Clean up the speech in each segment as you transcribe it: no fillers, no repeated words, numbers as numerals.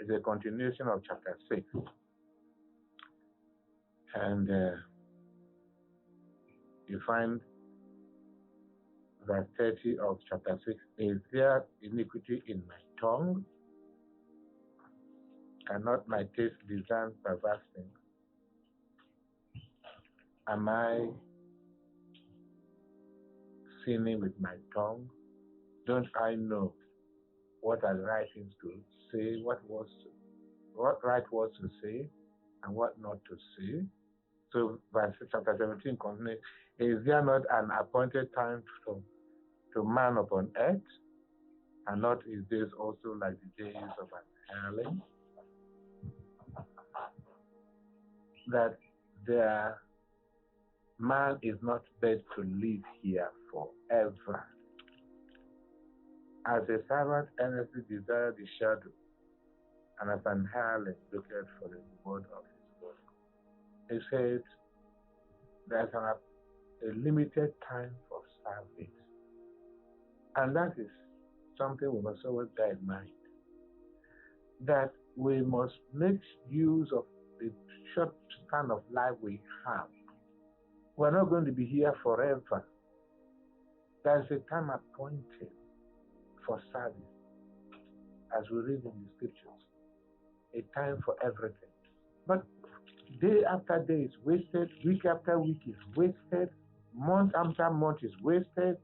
is a continuation of chapter 6. And you find verse 30 of chapter 6. Is there iniquity in my tongue? Cannot my taste discern perverse things? Am I sinning with my tongue? Don't I know what are the right things to say, what right words to say, and what not to say? So verse chapter 17 continues, is there not an appointed time to man upon earth? And not his days also like the days of an hireling? That their man is not meant to live here forever. As a servant earnestly desired the shadow, and as an hireling looked for the reward of his work. He said, there's a limited time for service. And that is something we must always bear in mind. That we must make use of the short span of life we have. We're not going to be here forever. There's a time appointed for service, as we read in the scriptures. A time for everything. But day after day is wasted, week after week is wasted, month after month is wasted,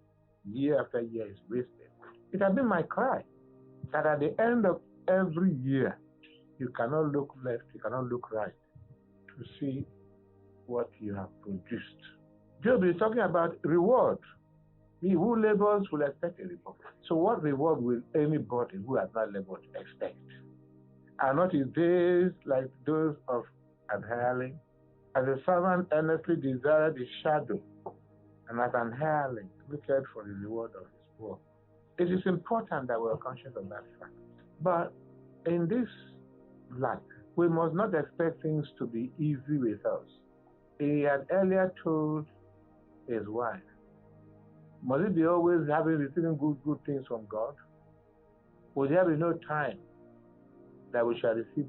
year after year is wasted. It has been my cry that at the end of every year, you cannot look left, you cannot look right to see what you have produced. Job is talking about reward. He who labors will expect a reward. So what reward will anybody who has not labored expect? Are not his days like those of an hireling? As a servant earnestly desired his shadow, and as an hireling looked for the reward of his work. It is important that we are conscious of that fact. But in this life, we must not expect things to be easy with us. He had earlier told his wife, must it be always receiving good things from God? Will there be no time that we shall receive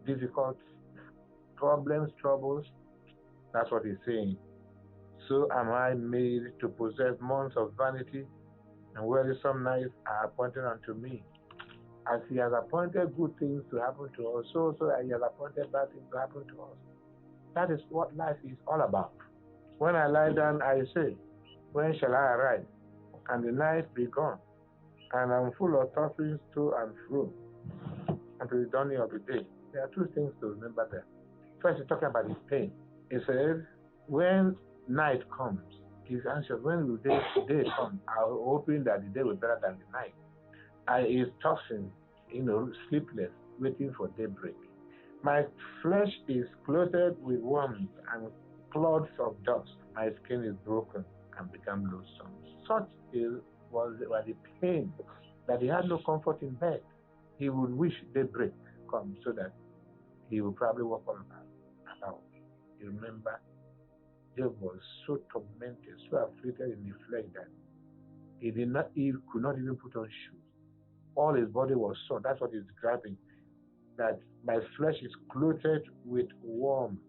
difficult problems, troubles? That's what he's saying. So am I made to possess months of vanity, and wearisome nights are appointed unto me. As he has appointed good things to happen to us, so he has appointed bad things to happen to us. That is what life is all about. When I lie down, I say, when shall I arise? And the night be gone, and I'm full of tossings to and fro until the dawning of the day. There are two things to remember there. First, he's talking about his pain. He says, when night comes, he's anxious. When will the day come? I'm hoping that the day will be better than the night. I is tossing, sleepless, waiting for daybreak. My flesh is clothed with worms and clods of dust. My skin is broken and become loathsome. Such was the pain that he had no comfort in bed. He would wish daybreak come so that he would probably walk on about. You remember, Job was so tormented, so afflicted in the flesh that he could not even put on shoes. All his body was sore. That's what he's describing. That my flesh is clothed with worms.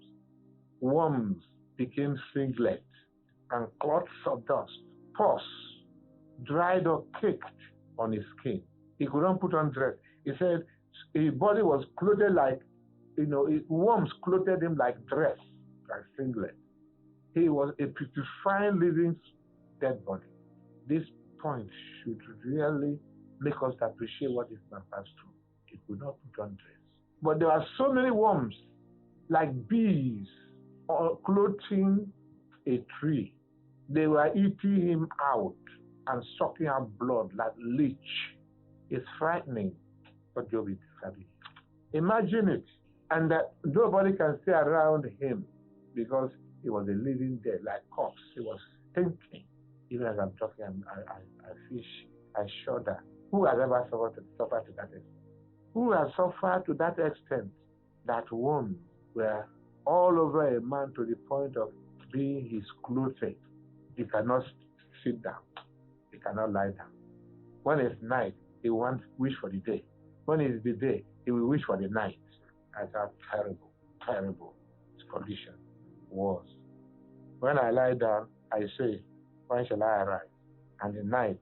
Worms became singlet, and clots of dust, pus, dried or caked on his skin. He could not put on dress. He said his body was clothed like, worms clothed him like dress, like singlet. He was a putrefying living dead body. This point should really make us appreciate what this man passed through. He could not put on dress. But there are so many worms, like bees, clothing a tree. They were eating him out and sucking out blood like leech. It's frightening what Job is describing. Imagine it, and that nobody can stay around him because he was a living dead, like corpse. He was thinking. Even as I'm talking, I shudder. Who has ever suffered to that extent? Who has suffered to that extent that worms were all over a man to the point of being his clothing? He cannot sit down. He cannot lie down. When it's night, he wish for the day. When it is the day, he will wish for the night. That's how terrible, terrible his condition was. When I lie down, I say, when shall I arise? And the night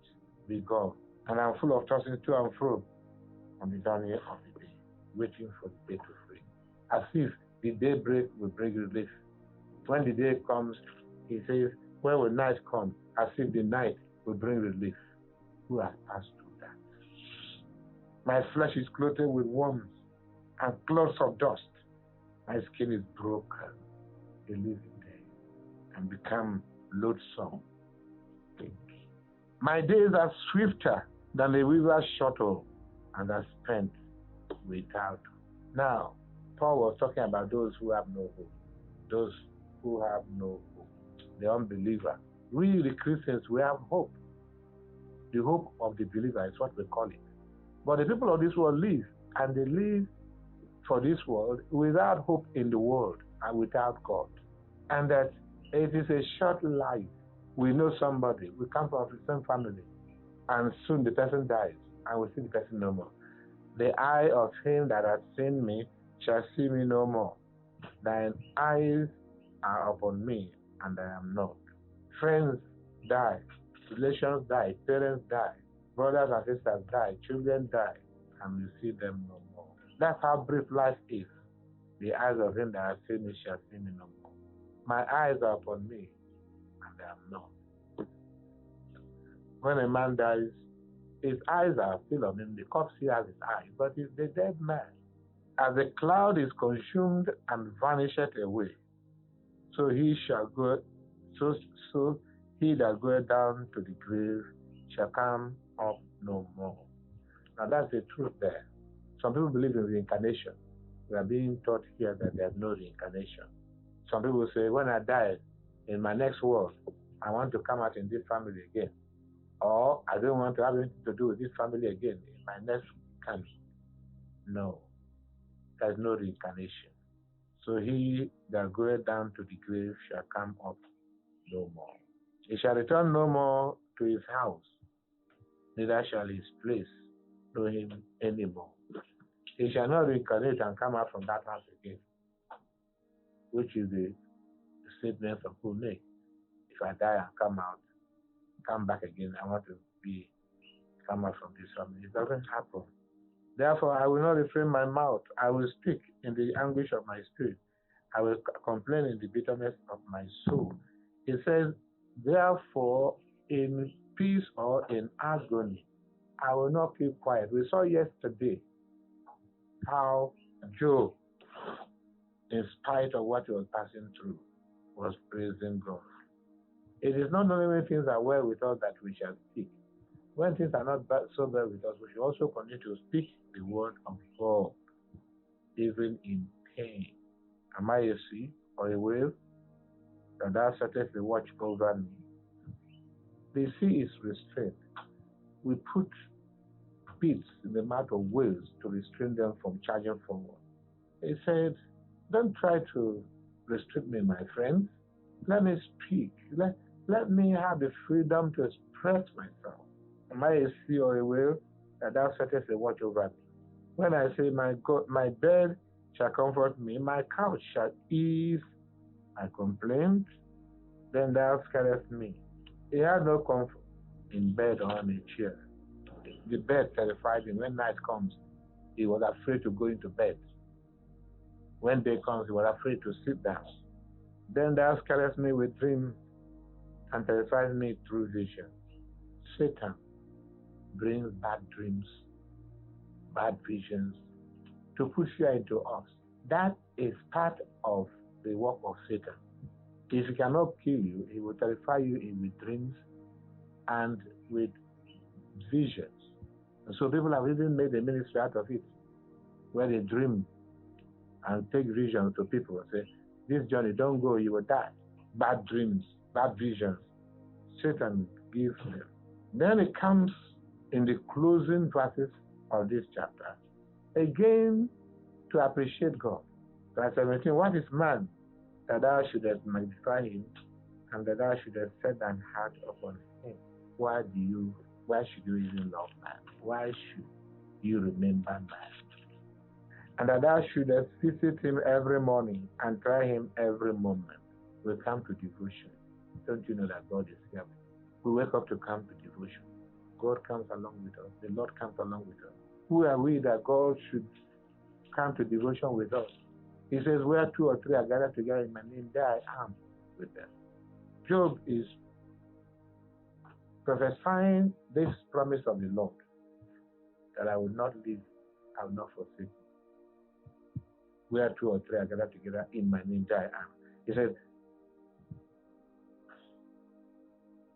be gone. And I'm full of tossing to and fro on the dawning of the day, waiting for the day to break. As if the daybreak will bring relief. When the day comes, he says, when will night come? As if the night will bring relief. Who has passed through that? My flesh is clothed with worms and clothes of dust. My skin is broken, a living day, and become loathsome. My days are swifter than a weaver's shuttle, and are spent without. Now, Paul was talking about those who have no hope. Those who have no hope. The unbeliever. We, the Christians, we have hope. The hope of the believer is what we call it. But the people of this world live, and they live for this world without hope in the world and without God. And that it is a short life. We know somebody, we come from the same family, and soon the person dies, and we see the person no more. The eye of him that has seen me shall see me no more. Thine eyes are upon me, and I am not. Friends die, relations die, parents die, brothers and sisters die, children die, and we see them no more. That's how brief life is. The eyes of him that has seen me shall see me no more. My eyes are upon me, and I am not. When a man dies, his eyes are still on him. The corpse still has his eyes, but he's the dead man. As the cloud is consumed and vanisheth away, so he shall go. So he that goeth down to the grave shall come up no more. Now that's the truth there. Some people believe in reincarnation. We are being taught here that there's no reincarnation. Some people say, when I die in my next world, I want to come out in this family again. Or I don't want to have anything to do with this family again in my next country. No, there's no reincarnation. So he that goeth down to the grave shall come up no more. He shall return no more to his house, neither shall his place know him anymore. He shall not reincarnate and come out from that house again, which is the statement some people make. If I die and come back again, I want to come out from this family. It doesn't happen. Therefore, I will not refrain my mouth. I will speak in the anguish of my spirit. I will complain in the bitterness of my soul. He says, therefore, in peace or in agony, I will not keep quiet. We saw yesterday how Job, in spite of what he was passing through, was praising God. It is not only when things are well with us that we shall speak. When things are not so well with us, we should also continue to speak the word of God, even in pain. Am I a sea or a wave that thou settest the watch over me? The sea is restrained. We put beads in the mouth of whales to restrain them from charging forward. He said, don't try to restrict me, my friends. Let me speak. Let me have the freedom to express myself. Am I a sea or a whale that thou settest a watch over me? When I say, my God, my bed shall comfort me, my couch shall ease my complaint, then thou scarest me. He had no comfort in bed or on a chair. The bed terrified him. When night comes, he was afraid to go into bed. When day comes, he was afraid to sit down. Then thou scarest me with dreams and terrifies me through visions. Satan brings bad dreams, bad visions to put fear into us. That is part of the work of Satan. If he cannot kill you, he will terrify you with dreams and with visions. And so people have even made a ministry out of it, where they dream and take visions to people and say, this journey, don't go, you will die. Bad dreams, bad visions. Satan gives them. Then it comes in the closing verses of this chapter, again to appreciate God. Verse 17, what is man that thou shouldest magnify him, and that thou shouldest set thine heart upon him? Why should you even love man? Why should you remember me. And that thou shouldest visit him every morning and try him every moment. We come to devotion. Don't you know that God is here? We wake up to come to devotion. God comes along with us. The Lord comes along with us. Who are we that God should come to devotion with us? He says, where two or three are gathered together in my name, there I am with them. Job is prophesying this promise of the Lord, that I will not leave, I will not forsake you. Where two or three are gathered together in my name, there I am. He said,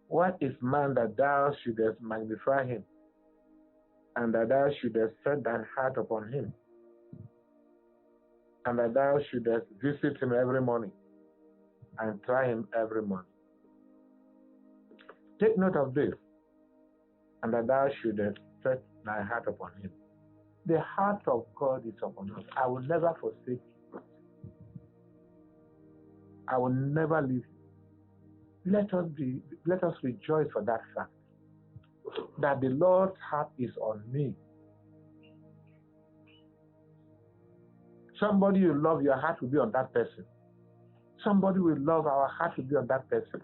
what is man that thou shouldest magnify him, and that thou shouldest set thine heart upon him, and that thou shouldest visit him every morning, and try him every morning. Take note of this, and that thou shouldest set thy heart upon him. The heart of God is upon us. I will never forsake you. I will never leave you. Let us rejoice for that fact, that the Lord's heart is on me. Somebody you love, your heart will be on that person. Somebody we love, our heart will be on that person.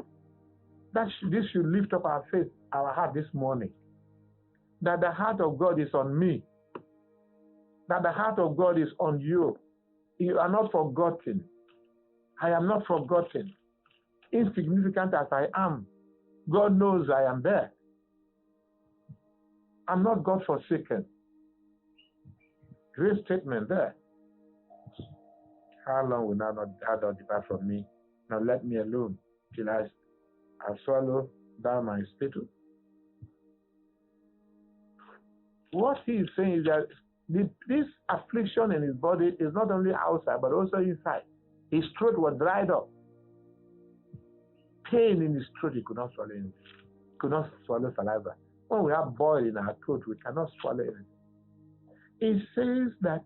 This should lift up our faith, our heart this morning. That the heart of God is on me. That the heart of God is on you. You are not forgotten. I am not forgotten. Insignificant as I am, God knows I am there. I'm not God forsaken. Great statement there. How long will thou not depart from me? Now let me alone till I swallow down my spittle. What he is saying is that this affliction in his body is not only outside but also inside. His throat was dried up. Pain in his throat, he could not swallow anything. Could not swallow saliva. When we have boil in our throat, we cannot swallow anything. It says that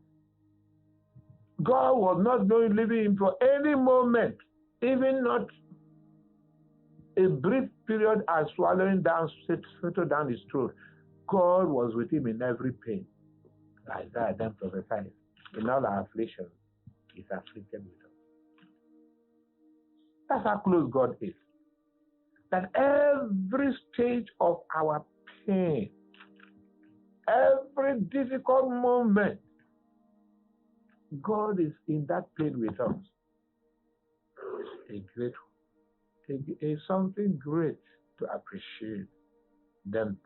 God was not going to leave him for any moment, even not a brief period as swallowing down, settle down his throat. God was with him in every pain. Isaiah then prophesied, in all our afflictions, he's afflicted with us. That's how close God is. That every stage of our pain, every difficult moment, God is in that pain with us. It's something great to appreciate. Then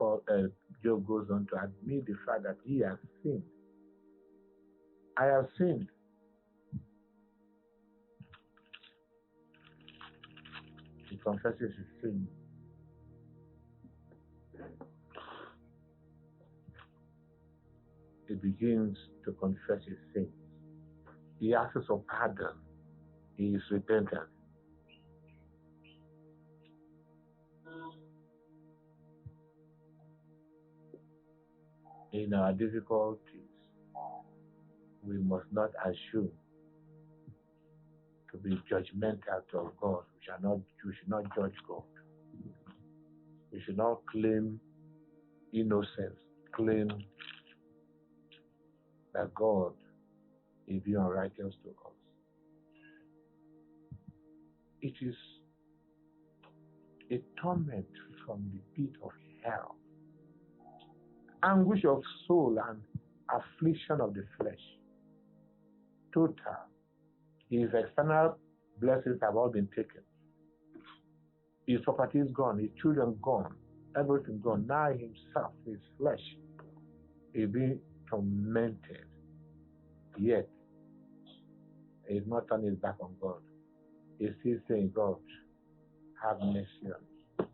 Job goes on to admit the fact that he has sinned. I have sinned. He confesses his sin. He begins to confess his sins. He asks for pardon. He is repentant. In our difficulties, we must not assume to be judgmental of God. We should not judge God. We should not claim innocence, claim that God is being unrighteous to us. It is a torment from the pit of hell, anguish of soul and affliction of the flesh. Total. His external blessings have all been taken. His property is gone, his children gone, everything gone. Now himself, his flesh, is being tormented. Yet, he is not turning his back on God. He's still saying, God, have mercy on me.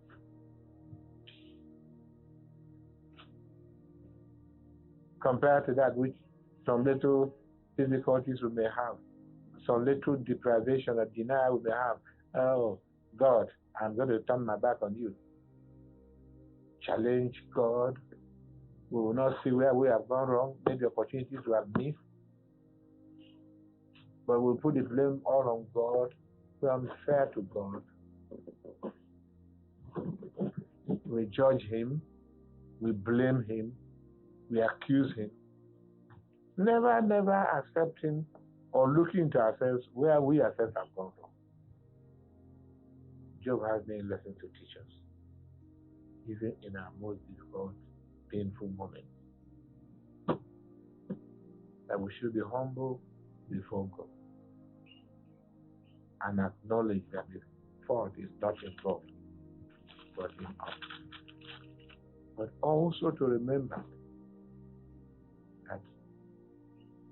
Compared to that which some little difficulties we may have, some little deprivation or denial we may have, oh, God, I'm going to turn my back on you. Challenge God. We will not see where we have gone wrong, maybe opportunities we have missed. But we'll put the blame all on God. We are unfair to God. We judge him. We blame him. We accuse him. Never accepting or looking into ourselves where we ourselves have gone from. Job has many lessons to teach us, even in our most difficult, painful moments. That we should be humble before God and acknowledge that the fault is not involved, but in us. But also to remember that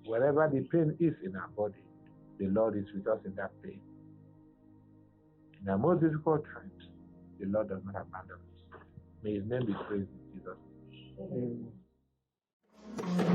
wherever the pain is in our body, the Lord is with us in that pain. In our most difficult times, the Lord does not abandon us. May His name be praised in Jesus' name. Amen.